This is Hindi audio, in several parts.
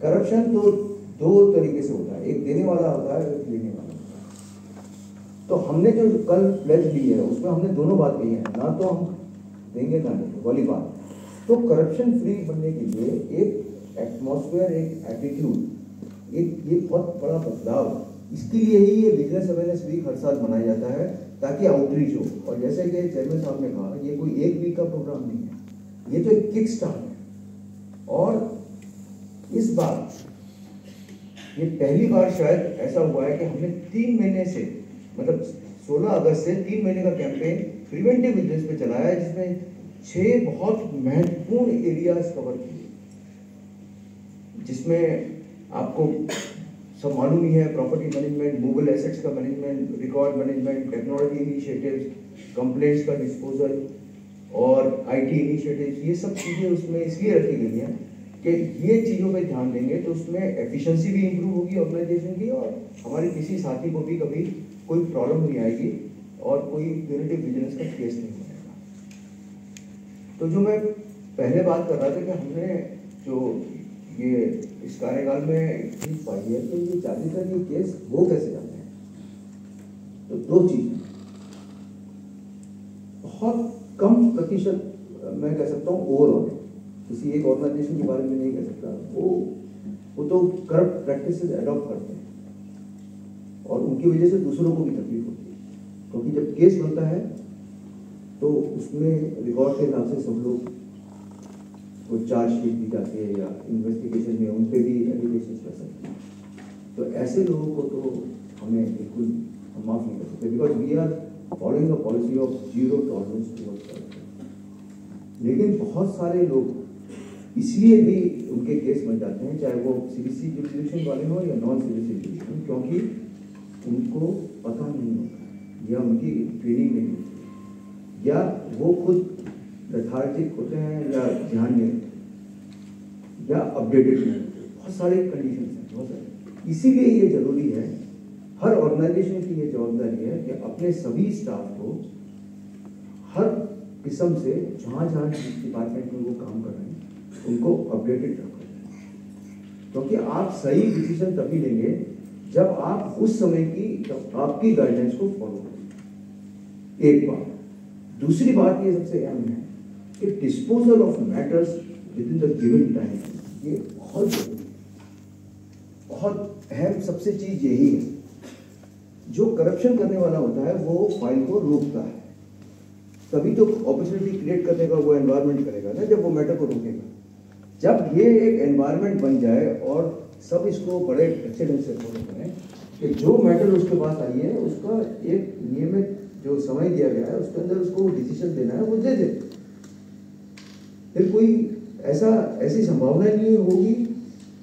करप्शन तो दो तरीके से होता है, एक देने वाला होता है, एक लेने वाला होता है। तो हमने जो कल प्लेज ली है उसमें हमने दोनों बात कही है, ना तो हम देंगे ना देंगे वाली बात। तो करप्शन फ्री बनने के लिए एक एटमॉस्फेयर, एक एटीट्यूड, एक ये बहुत बड़ा बदलाव, इसके लिए ही ये बिजनेस अवेयरनेस वीक हर साल मनाया जाता है ताकि आउटरीच हो। और जैसे कि चेयरमैन साहब ने कहा, ये कोई एक वीक का प्रोग्राम नहीं है, ये तो एक किक स्टार्ट है। और इस बार ये पहली बार शायद ऐसा हुआ है कि हमने 3 महीने से, मतलब 16 अगस्त से 3 महीने का कैंपेन प्रिवेंटिव बिजनेस पे चलाया है, जिसमें 6 बहुत महत्वपूर्ण एरियाज कवर किए, जिसमें आपको सब मालूम ही है, प्रॉपर्टी मैनेजमेंट, मूवेबल एसेट्स का management, record management, technology initiatives, complaints का डिस्पोजल और आईटी इनिशिएटिव्स, ये सब चीज़ें उसमें इसलिए रखी गई हैं कि ये चीज़ों पे ध्यान देंगे तो उसमें एफिशिएंसी भी इंप्रूव होगी ऑर्गेनाइजेशन की, और हमारे किसी साथी को भी कभी कोई प्रॉब्लम नहीं आएगी और कोई प्यूनिटिव बिजनेस का केस नहीं बनेगा। तो जो मैं पहले बात कर रहा था कि हमने जो ये इस कार्यकाल में चीज पाई है कि ये ज़्यादातर ये केस वो कैसे जाते हैं। तो दो चीज़ें, बहुत कम प्रतिशत मैं कह सकता हूँ ओवरऑल, किसी एक ऑर्गेनाइजेशन के बारे में नहीं कह सकता, वो तो करप्ट प्रैक्टिसेस एडॉप्ट करते हैं और उनकी वजह से दूसरों को भी तकलीफ होती है, क्योंकि जब केस बनता है तो उसमें रिकॉर्ड के हिसाब से सब लोग को चार्जशीट दी जाती है या इन्वेस्टिगेशन में उन पर भी एलिगेशन कर सकते हैं। तो ऐसे लोगों को तो हमें बिल्कुल माफ़ नहीं कर सकते, because we are following a policy of zero tolerance towards corruption. लेकिन बहुत सारे लोग इसलिए भी उनके केस बन जाते हैं, चाहे वो सीबीसी जुरिडिक्शन वाले हों या नॉन सीबीसी जुरिडिक्शन, क्योंकि उनको पता नहीं होता या उनकी ट्रेनिंग नहीं होती या वो खुद लेथार्जिक होते हैं या ध्यान नहीं या अपडेटेड नहीं होते। बहुत सारे कंडीशन हैं, बहुत सारे। इसीलिए ये जरूरी है, हर ऑर्गेनाइजेशन की ये जवाबदारी है कि अपने सभी स्टाफ को हर किस्म से जहाँ जहाँ डिपार्टमेंट में वो काम कर रहे हैं उनको अपडेटेड रखो, क्योंकि आप सही डिसीजन तभी लेंगे जब आप उस समय की आपकी गाइडेंस को फॉलो करें। एक बात। दूसरी बात ये सबसे अहम है कि disposal of matters with in the given time, ये बहुत जरूरी है, बहुत अहम सबसे चीज यही है। जो करप्शन करने वाला होता है वो फाइल को रोकता है, तभी तो अपॉर्चुनिटी क्रिएट करने का वो एनवायरनमेंट करेगा ना, जब वो मैटर को रोकेगा। जब ये एक एनवायरनमेंट बन जाए और सब इसको बड़े अच्छे ढंग से फॉलो करें कि जो मैटर उसके पास आई है उसका एक नियमित जो समय दिया गया है उसके अंदर उसको डिसीजन देना है, वो दे दे। फिर कोई ऐसी संभावना नहीं होगी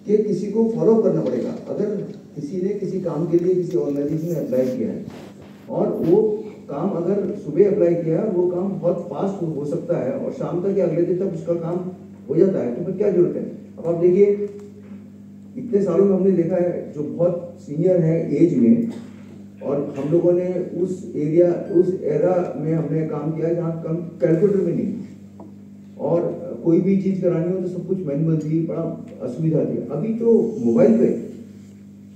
कि किसी को फॉलो करना पड़ेगा। अगर किसी ने किसी काम के लिए किसी ऑर्गेनाइजेशन ने अप्लाई किया है और वो काम अगर सुबह अप्लाई किया है, वो काम बहुत फास्ट हो सकता है और शाम तक या अगले दिन तक उसका काम हो जाता है, तो फिर क्या जरूरत है। अब आप देखिए, इतने सालों में हमने देखा है जो बहुत सीनियर है एज में, और हम लोगों ने उस एरा में हमने काम किया जहाँ कम कैलकुलेटर भी नहीं, और कोई भी चीज़ करानी हो तो सब कुछ मैनुअल थी, बड़ा असुविधा थी। अभी तो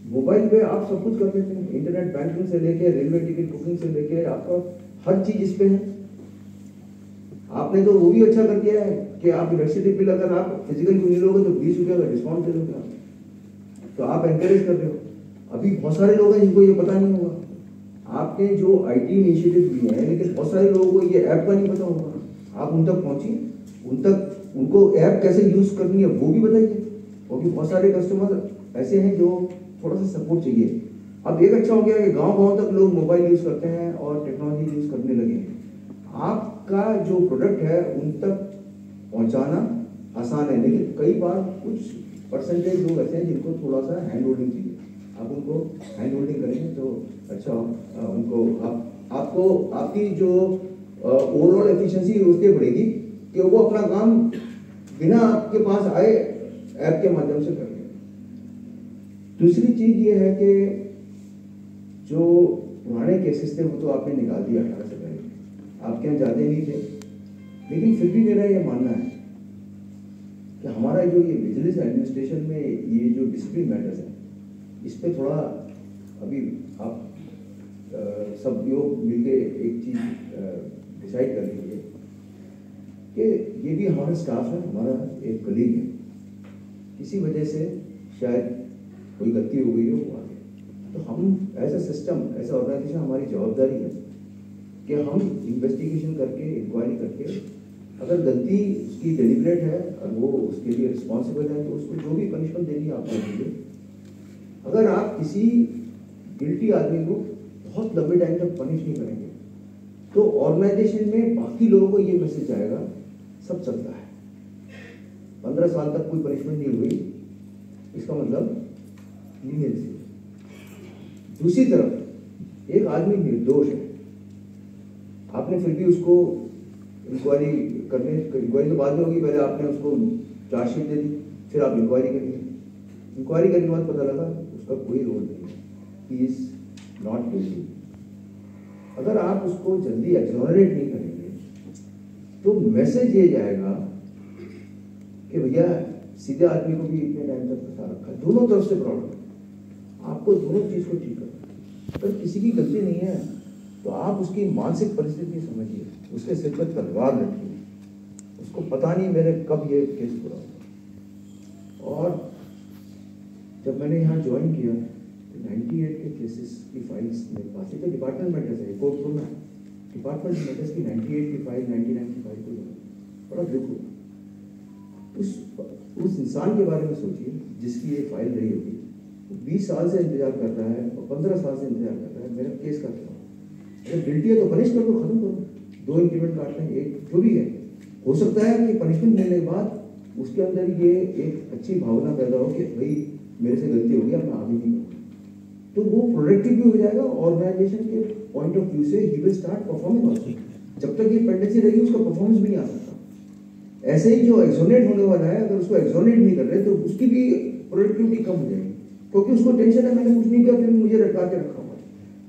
मोबाइल पे आप सब कुछ कर लेते हैं, इंटरनेट बैंकिंग से लेके रेलवे टिकट बुकिंग से लेके आपका हर चीज इस पे है। आपने तो वो भी अच्छा कर दिया है कि आप इलेक्ट्रिसिटी बिल अगर आप फिजिकल नहीं लोगे तो 20 रुपये का डिस्काउंट दे दोगे आप, तो आप एनकरेज कर रहे हो। अभी बहुत सारे लोग हैं जिनको ये पता नहीं होगा। आपने जो आईटी इनिशिएटिव लिए हैं, लेकिन बहुत सारे लोगों को ये ऐप का नहीं पता होगा। आप उन तक पहुंचिए, उनको ऐप कैसे यूज करनी है वो भी बताइए, क्योंकि बहुत सारे कस्टमर ऐसे हैं जो थोड़ा सा सपोर्ट चाहिए। अब एक अच्छा हो गया कि गांव तक लोग मोबाइल यूज करते हैं और टेक्नोलॉजी यूज करने लगे हैं। आपका जो प्रोडक्ट है उन तक पहुंचाना आसान है, लेकिन कई बार कुछ परसेंटेज लोग ऐसे हैं जिनको थोड़ा सा हैंड होल्डिंग चाहिए। आप उनको हैंड होल्डिंग करेंगे तो अच्छा उनको आपको आपकी जो ओवरऑल एफिशिएंसी उसके बढ़ेगी कि वो अपना काम बिना आपके पास आए ऐप के माध्यम से कर लें। दूसरी चीज ये है कि जो पुराने केसेस थे वो तो आपने निकाल दिया 18 से पहले, आपके यहाँ ज्यादा नहीं थे, लेकिन फिर भी मेरा ये मानना है कि हमारा जो ये विजिलेंस एडमिनिस्ट्रेशन में ये जो डिसिप्लिन मैटर्स है, इस पे थोड़ा अभी आप सब लोग मिलके एक चीज़ डिसाइड कर लीजिए कि ये भी हमारा स्टाफ है, हमारा एक कलीग है, किसी वजह से शायद कोई गलती हो गई हो वो आगे, तो हम as a system, as a organisation, हमारी जवाबदारी है कि हम इन्वेस्टिगेशन करके, इंक्वायरी करके, अगर गलती उसकी डेलिब्रेट है और वो उसके लिए रिस्पॉन्सिबल है तो उसको जो भी पनिशमेंट देनी है आप देंगे। अगर आप किसी गिल्टी आदमी को बहुत लंबे टाइम तक पनिश नहीं करेंगे तो ऑर्गेनाइजेशन में बाकी लोगों को ये मैसेज आएगा सब चलता है, 15 साल तक कोई पनिशमेंट नहीं हुई, इसका मतलब लीनियंसी। दूसरी तरफ एक आदमी निर्दोष है, आपने फिर भी उसको इंक्वायरी तो बाद में होगी, पहले आपने उसको चार्जशीट दे दी, फिर आप इंक्वायरी करिए, इंक्वायरी करने के बाद पता लगा उसका कोई रोल नहीं है, ही इज नॉट गिल्टी। अगर आप उसको जल्दी एक्सोनरेट नहीं करेंगे तो मैसेज ये जाएगा कि भैया सीधे आदमी को भी इतने टाइम तक फंसा रखा है। दोनों तरफ से प्रॉब्लम है, आपको दोनों चीज को ठीक करना है। अगर किसी की गलती नहीं है तो आप उसकी मानसिक परिस्थिति समझिए, उसके सिर पर तलवार रखिए, उसको पता नहीं मेरे कब ये केस पूरा होगा। और जब मैंने यहाँ ज्वाइन किया तो 98 के केसेस की फाइल्स मेरे पास थी, तो डिपार्टमेंट मैटर्स है, कोर्ट को ना डिपार्टमेंट मैटर्स की 98 की फाइल, 99 की फाइल को बड़ा दुख हुआ। उस इंसान के बारे में सोचिए जिसकी ये फाइल रही होगी, 20 साल से इंतजार कर रहा है और 15 साल से इंतजार कर रहा है, मेरा केस का क्या? अगर गिल्टी है तो पनिश कर दो, खत्म करो, 2 इंक्रीमेंट काट लें, एक जो भी है। हो सकता है कि पनिशमेंट मिलने के बाद उसके अंदर ये एक अच्छी भावना पैदा हो कि भाई मेरे से गलती हो गई, अब मैं आगे नहीं करूँगा, तो वो प्रोडक्टिव भी हो जाएगा ऑर्गेनाइजेशन के पॉइंट ऑफ व्यू से। He will start performing also. जब तक ये पेंडेंसी रहेगी उसका परफॉर्मेंस भी नहीं आ सकता। ऐसे ही जो एक्सोनेट होने वाला है, अगर उसको एक्सोनेट नहीं कर रहे तो उसकी भी प्रोडक्टिविटी कम हो जाएगी, क्योंकि उसको टेंशन है मैंने कुछ नहीं किया फिर मुझे लटका के रखा हुआ।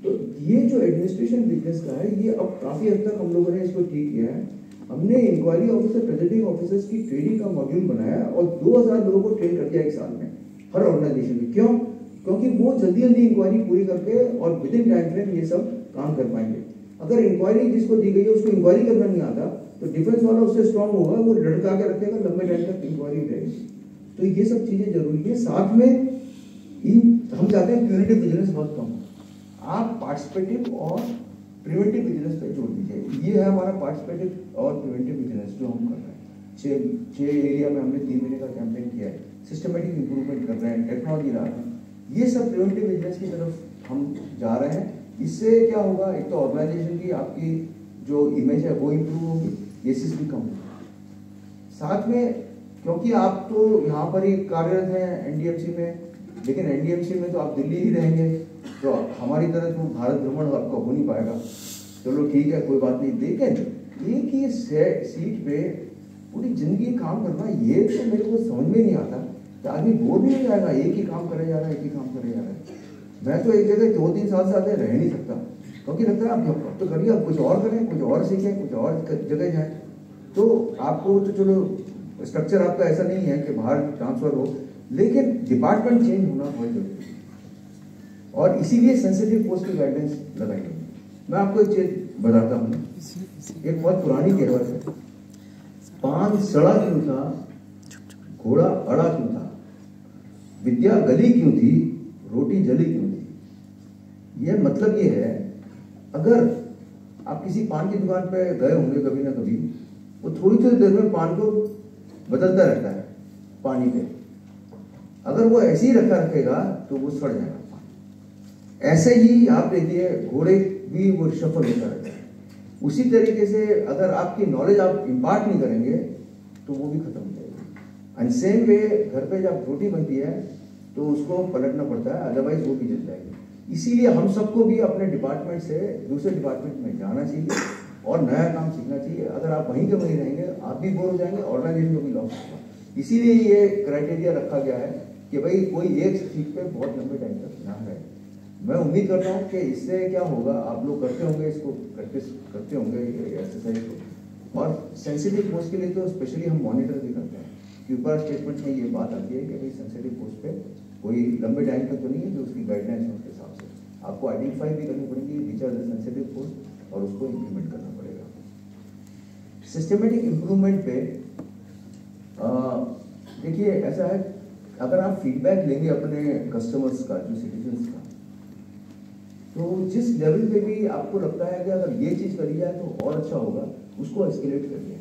तो ये जो एडमिनिस्ट्रेशन बिजनेस का है, ये अब काफी हद तक हम लोगों ने इसको ठीक किया है। हमने इंक्वायरी ऑफिसर, प्रेजेंटिंग ऑफिसर्स की ट्रेनिंग का मॉड्यूल बनाया और 2000 लोगों को ट्रेन कर दिया 1 साल में हर ऑर्गेनाइजेशन में। क्यों? क्योंकि वो जल्दी जल्दी इंक्वायरी पूरी करके और विद इन टाइम फ्रेम ये सब काम कर पाएंगे। अगर इंक्वायरी जिसको दी गई है उसको इंक्वायरी करना नहीं आता तो डिफेंस वाला उससे स्ट्रांग होगा, वो लटका के रखेगा, लंबे टाइम तक इंक्वायरी रहेगी। तो ये सब चीजें जरूरी है। साथ में हम चाहते हैं प्यूनिटिव विजिलेंस बहुत कम, आप पार्टिसिपेटिव और प्रिवेंटिव विजिलेंस पे जोड़ दीजिए। ये है हमारा पार्टिसिपेटिव और प्रिवेंटिव विजिलेंस जो हम कर रहे हैं। 6 एरिया में हमने 3 महीने का कैंपेन किया है, सिस्टमेटिक इंप्रूवमेंट कर रहे हैं, टेक्नोलॉजी ला रहे हैं, ये सब प्रिवेंटिव विजिलेंस की तरफ हम जा रहे हैं। इससे क्या होगा, एक तो ऑर्गेनाइजेशन की आपकी जो इमेज है वो इम्प्रूव होगी, केसेस भी कम होंगे। साथ में क्योंकि आप तो यहाँ पर ही कार्यरत हैं एनडीएमसी में, लेकिन एनडीएमसी में तो आप दिल्ली ही रहेंगे, तो हमारी तरह तो भारत भ्रमण आपका हो नहीं पाएगा। चलो ठीक है, कोई बात नहीं, लेकिन एक ही सीट पे पूरी जिंदगी काम करना, ये तो मेरे को समझ में नहीं आता कि आदमी बोर नहीं हो जाएगा, एक ही काम करे जा रहा है, एक ही काम करे जा रहा है। मैं तो एक जगह 2-3 साल से आते रह नहीं सकता, क्योंकि लगता है आप अब तो करिए, आप कुछ और करें, कुछ और सीखें, कुछ और जगह जाएं। तो आपको तो चलो स्ट्रक्चर आपका ऐसा नहीं है कि बाहर ट्रांसफर हो, लेकिन डिपार्टमेंट चेंज होना बहुत जरूरी है और इसीलिए सेंसिटिव पोस्ट की गाइडेंस लगाई गई। मैं आपको एक चीज बताता हूँ, एक बहुत पुरानी कहावत है, पान सड़ा क्यों था, घोड़ा अड़ा क्यों था, विद्या गली क्यों थी, रोटी जली क्यों थी। यह मतलब ये है, अगर आप किसी पान की दुकान पे गए होंगे कभी ना कभी, वो थोड़ी थोड़ी देर में पान को बदलता रहता है पानी पे, अगर वो ऐसे ही रखेगा तो वो सड़ जाएगा पान। ऐसे ही आप देखिए, घोड़े भी वो सफल होता रहता है। उसी तरीके से अगर आपकी नॉलेज आप इम्पार्ट नहीं करेंगे तो वो भी खत्म हो जाएगी। एंड सेम वे, घर पे जब रोटी बनती है तो उसको पलटना पड़ता है, अदरवाइज वो भी जल जाएगी। इसीलिए हम सबको भी अपने डिपार्टमेंट से दूसरे डिपार्टमेंट में जाना चाहिए और नया काम सीखना चाहिए। अगर आप वहीं के वहीं रहेंगे आप भी बोर हो जाएंगे, ऑर्गेनाइजेशन को भी लॉस होगा। इसीलिए ये क्राइटेरिया रखा गया है कि भाई कोई एक सीट पे बहुत लंबे टाइम तक ना रहे। मैं उम्मीद करता हूँ कि इससे क्या होगा, आप लोग करते होंगे, इसको प्रैक्टिस करते होंगे ये एक्सरसाइज को, और सेंसिटिव पोस्ट के लिए तो स्पेशली हम मॉनिटर भी करते हैं क्यूपा स्टेटमेंट में ये बात आती है कि भाई सेंसिटिव पोस्ट पे कोई लंबे टाइम तक तो नहीं है, जो उसकी गाइडलाइंस है उसके हिसाब से आपको आइडेंटिफाई भी करनी पड़ेगी which are the sensitive post और उसको इम्प्लीमेंट करना पड़ेगा। सिस्टमेटिक इम्प्रूवमेंट पे देखिए ऐसा है, अगर आप फीडबैक लेंगे अपने कस्टमर्स का, जो सिटीजन्स का, तो जिस लेवल पे भी आपको लगता है कि अगर ये चीज़ करी जाए तो और अच्छा होगा, उसको एस्केलेट करिए।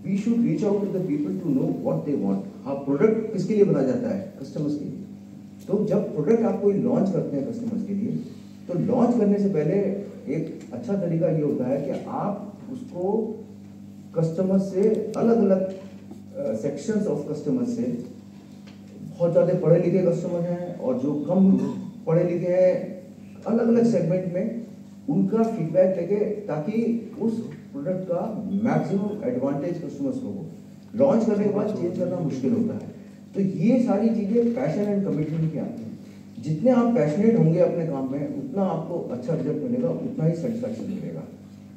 We should reach out to the people to know what they want. हाँ, प्रोडक्ट किसके लिए बना जाता है? कस्टमर्स के लिए। तो जब प्रोडक्ट आप कोई लॉन्च करते हैं कस्टमर्स के लिए, तो लॉन्च करने से पहले एक अच्छा तरीका ये होता है कि आप उसको कस्टमर्स से अलग अलग सेक्शंस ऑफ कस्टमर्स से, बहुत ज़्यादा पढ़े लिखे कस्टमर हैं और जो कम पढ़े लिखे हैं, अलग अलग सेगमेंट में उनका फीडबैक लेके, ताकि उस प्रोडक्ट का मैक्सिमम एडवांटेज कस्टमर्स को हो। लॉन्च करने के बाद चेंज करना मुश्किल होता है। तो ये सारी चीज़ें पैशन एंड कमिटमेंट की आती हैं। जितने आप पैशनेट होंगे अपने काम में, उतना आपको अच्छा रिजल्ट मिलेगा, उतना ही सेटिस्फैक्शन मिलेगा।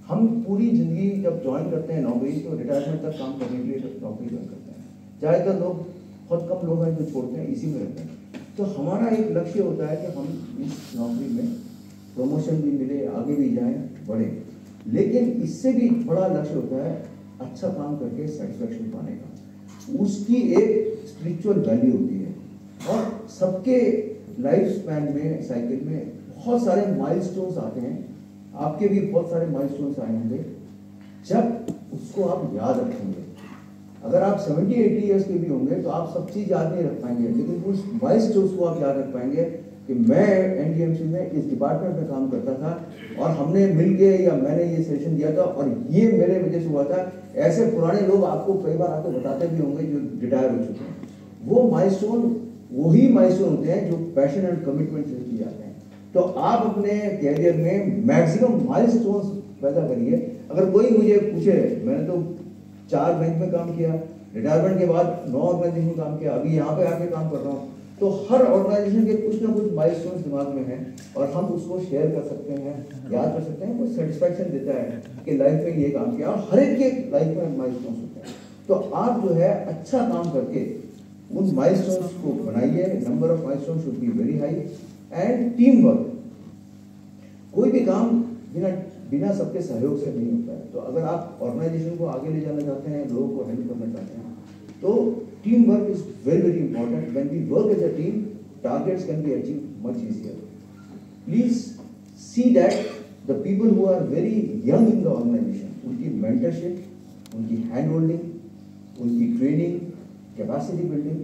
हम पूरी ज़िंदगी जब ज्वाइन करते हैं नौकरी, तो रिटायरमेंट तक काम करने के लिए नौकरी ज्वाइन करते हैं। ज़्यादातर लोग, बहुत कम लोग हैं जो छोड़ते हैं, इसी में रहते हैं। तो हमारा एक लक्ष्य होता है कि हम इस नौकरी में प्रमोशन भी मिले, आगे भी जाएं, बढ़े। लेकिन इससे भी बड़ा लक्ष्य होता है अच्छा काम करके सेटिस्फैक्शन पाने का। उसकी एक स्पिरिचुअल वैल्यू होती है। और सबके लाइफ स्पैन में, साइकिल में बहुत सारे माइलस्टोन्स आते हैं, आपके भी बहुत सारे माइलस्टोन्स आए होंगे। जब उसको आप याद रखेंगे, अगर आप 70-80 ईयर्स के भी होंगे तो आप सब चीज़ याद नहीं रख पाएंगे, लेकिन उस माइलस्टोन्स को आप याद रख पाएंगे कि मैं एनडीएमसी में इस डिपार्टमेंट में काम करता था और हमने मिलके, या मैंने ये सेशन दिया था और ये मेरे वजह से हुआ था। ऐसे पुराने लोग आपको कई बार आपको बताते भी होंगे जो रिटायर हो चुके हैं। वो माइलस्टोन वही माइलस्टोन होते हैं जो पैशन एंड कमिटमेंट से किए जाते हैं। तो आप अपने कैरियर में मैक्सिमम माइलस्टोन्स पैदा करिए। अगर कोई मुझे पूछे, मैंने तो 4 बैंक में काम किया, रिटायरमेंट के बाद 9 ऑर्गेनाइजेशन में काम किया, अभी यहाँ पे आके काम कर रहा हूँ, तो हर ऑर्गेनाइजेशन के कुछ ना कुछ माइलस्टोन्स दिमाग में हैं और हम उसको शेयर कर सकते हैं, याद कर सकते हैं। कुछ सेटिस्फैक्शन देता है कि लाइफ में ये काम किया, और हर एक के लाइफ में माइलस्टोन्स होते हैं। तो आप जो है अच्छा काम करके उन माइलस्टोन्स को बनाइए। Number of milestones should be very high. And team work, कोई भी काम बिना सबके सहयोग से नहीं होता है। तो अगर आप ऑर्गेनाइजेशन को आगे ले जाना चाहते हैं, लोगों को हेल्प करना चाहते हैं, तो team work is very very important. When we work as a team, targets can be achieve much easier. Please see that the people who are very young in the organisation, उनकी मेंटरशिप, उनकी हैंड होल्डिंग, उनकी ट्रेनिंग, कैपेसिटी बिल्डिंग।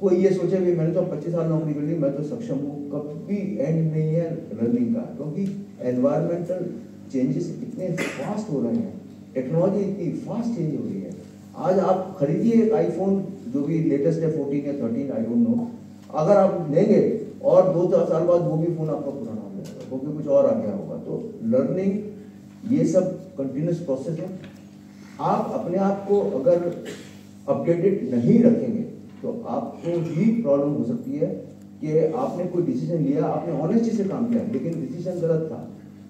कोई ये सोचे भी मैंने तो 25 साल नौकरी कर ली, मैं तो सक्षम हूँ, कभी एंड नहीं है लर्निंग का। क्योंकि एनवायरमेंटल चेंजेस इतने फास्ट हो रहे हैं, टेक्नोलॉजी इतनी फास्ट चेंज हो रही है। आज आप खरीदिए एक आईफोन, जो भी लेटेस्ट है 14 या 13, आई डोंट नो, अगर आप लेंगे और 2-4 साल बाद वो भी फोन आपका पुराना हो जाएगा, क्योंकि कुछ और आ गया होगा। तो लर्निंग ये सब कंटिन्यूस प्रोसेस है। आप अपने आप को अगर अपडेटेड नहीं रखेंगे तो आपको ही प्रॉब्लम हो सकती है कि आपने कोई डिसीजन लिया, आपने ऑनेस्टी से काम किया, लेकिन डिसीजन गलत था,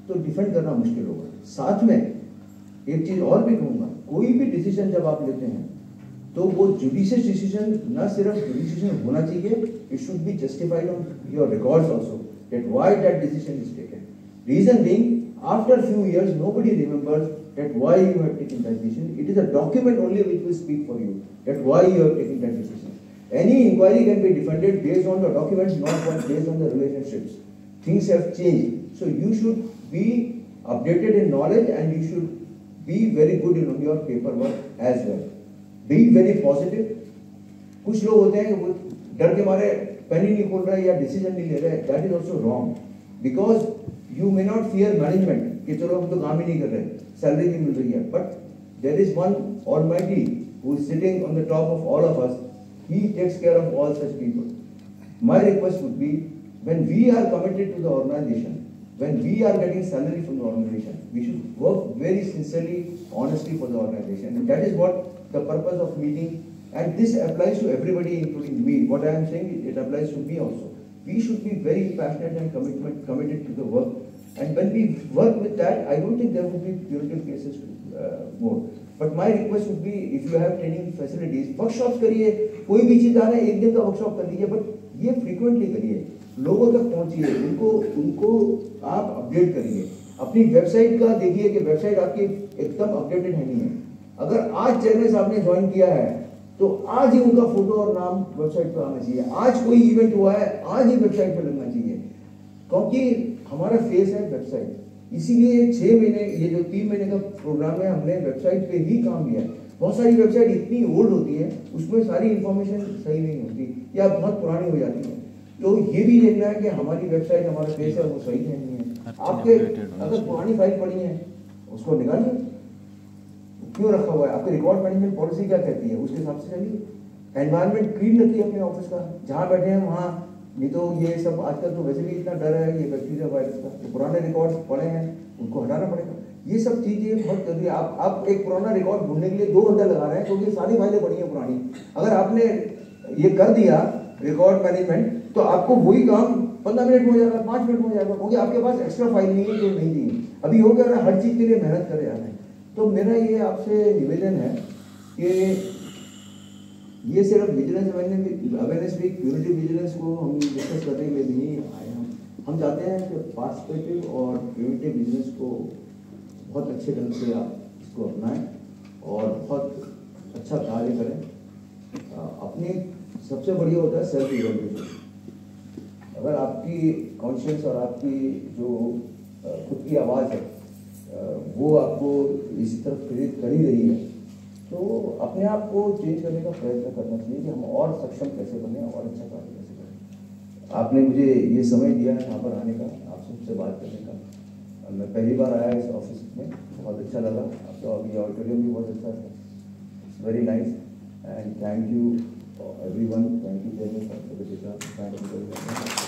तो डिफेंड करना मुश्किल होगा। साथ में एक चीज और भी कहूंगा, कोई भी डिसीजन जब आप लेते हैं तो वो जुडिशियस डिसीजन ना सिर्फ डिसीजन होना चाहिए, it should be justified on your records also that why that decision is taken. Reason being, after few years nobody remembers that why you have taken that decision. It is a document only which will speak for you that why you have taken that decision. Any inquiry can be defended based on the documents, not based on the relationships. Things have changed, so you should be updated in knowledge and you should be very good in your paperwork as well. Be very positive. कुछ लोग होते हैं कि वो डर के मारे पेन ही नहीं खोल रहे या डिसीजन नहीं ले रहे, that is also wrong. Because you may not fear management कि चलो हम तो काम ही नहीं कर रहे, सैलरी भी मिल रही है, but there is one Almighty who is sitting on the top of all of us. He takes care of all such people. My request would be, when we are committed to the organization, when we are getting salary from the organization, we should work very sincerely, honestly for the organization, and that is what the purpose of meeting. And this applies to everybody, including me. What I am saying, it applies to me also. We should be very passionate and committed to the work. And when we work with that, I don't think there would be punitive cases more. But my request would be if you have training facilities, workshop करिए, कोई भी चीज आ रहा है एक दिन का वर्कशॉप कर लीजिए, बट ये फ्रीक्वेंटली करिए, लोगों तक पहुंचिए, उनको आप अपडेट करिए। अपनी वेबसाइट का देखिए कि वेबसाइट आपकी एकदम अपडेटेड है नहीं है। अगर आज चेयरमैन साहब ने ज्वाइन किया है तो आज ही उनका फोटो और नाम वेबसाइट पर आना चाहिए, आज कोई इवेंट हुआ है आज ही वेबसाइट पर लगना चाहिए, क्योंकि हमारा फेस है वेबसाइट। इसीलिए 6 महीने, ये जो 3 महीने का प्रोग्राम है, हमने वेबसाइट पे ही काम किया है। बहुत सारी वेबसाइट इतनी ओल्ड होती है, उसमें सारी इंफॉर्मेशन सही नहीं होती या बहुत पुरानी हो जाती है। तो ये भी देखना है कि हमारी वेबसाइट, हमारा फेस है वो सही है नहीं है। आपके अगर पुरानी फाइल पड़ी है उसको निकालिए, क्यों रखा हुआ है? आपके रिकॉर्ड मैनेजमेंट पॉलिसी क्या कहती है, उसके हिसाब से चलिए। एनवायरनमेंट क्लीन रखिए अपने ऑफिस का, जहाँ बैठे हैं वहाँ, नहीं तो ये सब आजकल तो वैसे भी इतना डर है ये बैक्टीरिया वायरस का, तो पुराने रिकॉर्ड्स पड़े हैं उनको हटाना पड़ेगा। ये सब चीजें बहुत जरूरी है। आप एक पुराना रिकॉर्ड ढूंढने के लिए 2 घंटा लगा रहे हैं क्योंकि सारी फाइलें पड़ी हैं पुरानी। अगर आपने ये कर दिया रिकॉर्ड मैनेजमेंट, तो आपको वही काम 15 मिनट में हो जाएगा, 5 मिनट में हो जाएगा, क्योंकि आपके पास एक्स्ट्रा फाइल नहीं है जो नहीं दी। अभी हो गया, हर चीज के लिए मेहनत कर रहे हैं। तो मेरा ये आपसे निवेदन है कि ये सिर्फ vigilance awareness week, purity vigilance को हम डिस्कस करने के लिए नहीं आए। हम चाहते हैं कि पार्टिसिपेटिव और प्यूरिटी विजिलेंस को बहुत अच्छे ढंग से आप इसको अपनाएं और बहुत अच्छा कार्य करें। अपनी सबसे बढ़िया होता है सेल्फ इवैल्यूएशन। अगर आपकी कॉन्शियस और आपकी जो खुद की आवाज़ है वो आपको इसी तरफ प्रेरित कर ही रही है, तो अपने आप को चेंज करने का प्रयत्न करना चाहिए कि हम और सक्षम कैसे बने और अच्छा कार्य कैसे करें। आपने मुझे ये समय दिया है यहाँ पर आने का, आप सबसे बात करने का। मैं पहली बार आया इस ऑफिस में, बहुत अच्छा लगा। आपका अभी ऑडिटोरियम भी बहुत अच्छा था, it's very nice and thank you everyone. Thank you chairman साहब, थैंक यू वेरी मच।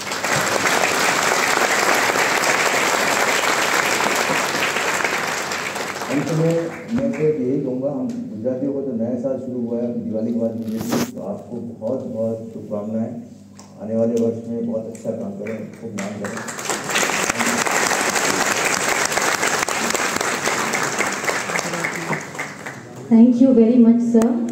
अंत में मैं सिर्फ यही कहूँगा, हम गुजरातियों का तो नया साल शुरू हुआ है दिवाली के बाद मिलेगी, तो आपको बहुत बहुत शुभकामनाएं। आने वाले वर्ष में बहुत अच्छा काम करें, खूब नाम करें। Thank you very much sir.